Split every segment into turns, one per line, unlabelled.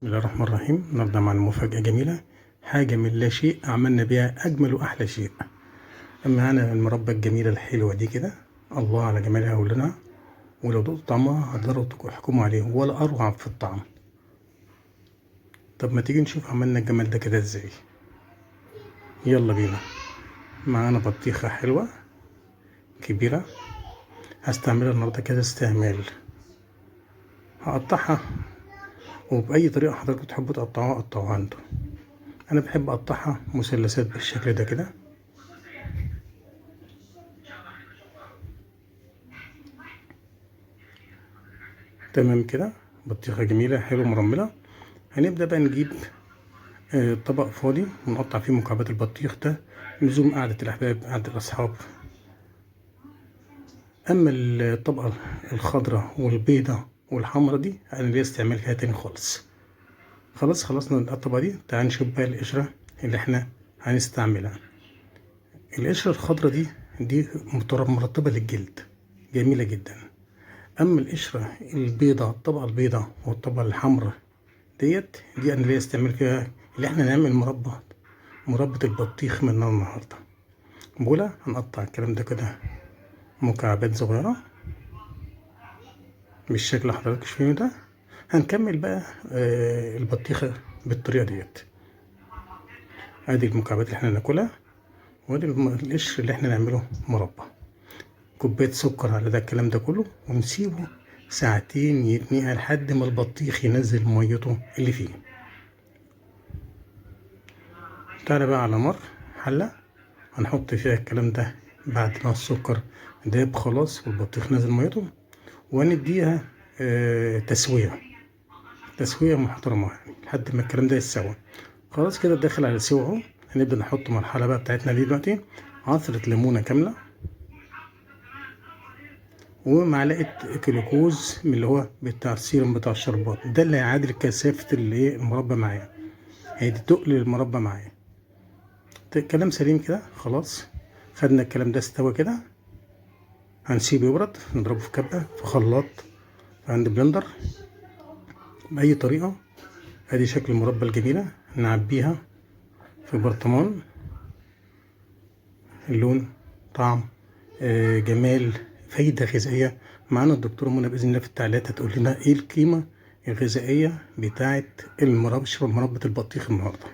بسم الله الرحمن الرحيم. النهارده معنا مفاجأة جميلة، حاجة من لا شيء عملنا بيها أجمل وأحلى شيء. معانا المربى الجميلة الحلوة دي كده، الله على جمالها ولونها، ولو دقتوا طعمها هتقدروا تحكموا عليه، ولا أروع في الطعم. طب ما تيجي نشوف عملنا الجمال ده كده ازاي. يلا بينا. معانا بطيخة حلوة كبيرة، هستعملها النهارده كده استعمال. هقطعها وبأي طريقة حضرتك تحبوا تقطعوها قطعوها انتوا. أنا بحب أقطعها مثلثات بالشكل ده كده. تمام كده، بطيخة جميلة حلوة مرملة. هنبدأ بقى نجيب طبق فاضي ونقطع فيه مكعبات البطيخ ده، لزوم قعدة الأحباب قعدة الأصحاب. أما الطبقة الخضراء والبيضة والحمرا دي أنا ليا استعمال فيها تاني خالص. خلاص خلصنا الطبقة دي، تعال نشوف بقى القشرة اللي احنا هنستعملها. القشرة الخضراء دي مرطبة للجلد، جميلة جدا. أما القشرة البيضة، الطبقة البيضة والطبقة الحمراء دي أنا ليا استعمال فيها، اللي احنا نعمل مربى البطيخ منها النهاردة. بولا هنقطع الكلام ده كده مكعبات صغيرة بالشكل اللي حضرتك شايفينه ده. هنكمل بقى البطيخة بالطريقة ديت. ادي المكعبات اللي احنا ناكلها، وادي القشر اللي احنا نعمله مربى. كوباية سكر على ده الكلام ده كله، ونسيبه ساعتين يتنقع لحد ما البطيخ ينزل ميته اللي فيه. تعالى بقى على نار حلة، هنحط فيها الكلام ده بعد ما السكر داب خلاص والبطيخ نازل ميته، ونديها تسوية محترمة يعني لحد ما الكلام ده يتسوى. خلاص كده داخل على السوا اهو. هنبدأ نحط مرحلة بقى بتاعتنا دي دلوقتي، عصرة ليمونة كاملة، ومعلقة جلوكوز من اللي هو بتاع السيرم بتاع الشربات ده، اللي هيعادل كثافة المربى معايا، هيدي تقل المربى معايا. كلام سليم كده. خلاص خدنا الكلام ده استوى كده، هنسيبه يبرد، نضربه في كبة في خلاط عند بلندر بأي طريقة. ادي شكل المربى الجميلة، نعبيها في برطمان. اللون، طعم، جمال، فايدة غذائية. معانا الدكتورة منى بإذن الله في التعليقات هتقول لنا ايه القيمة الغذائية بتاعة مربى البطيخ النهاردة.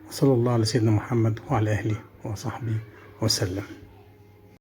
صلى الله على سيدنا محمد وعلى أهله وصحبه وسلم.